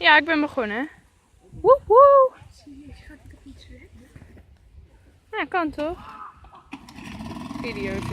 Ja, ik ben begonnen. Woe woe. Ja, kan toch? Video's.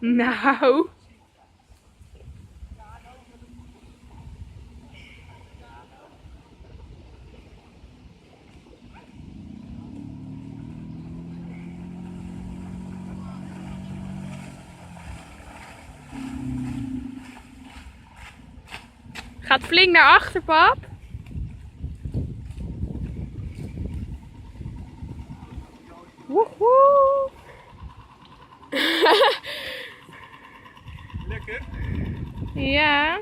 Nou. Gaat flink naar achter, pap. Woehoe. Lekker? Ja.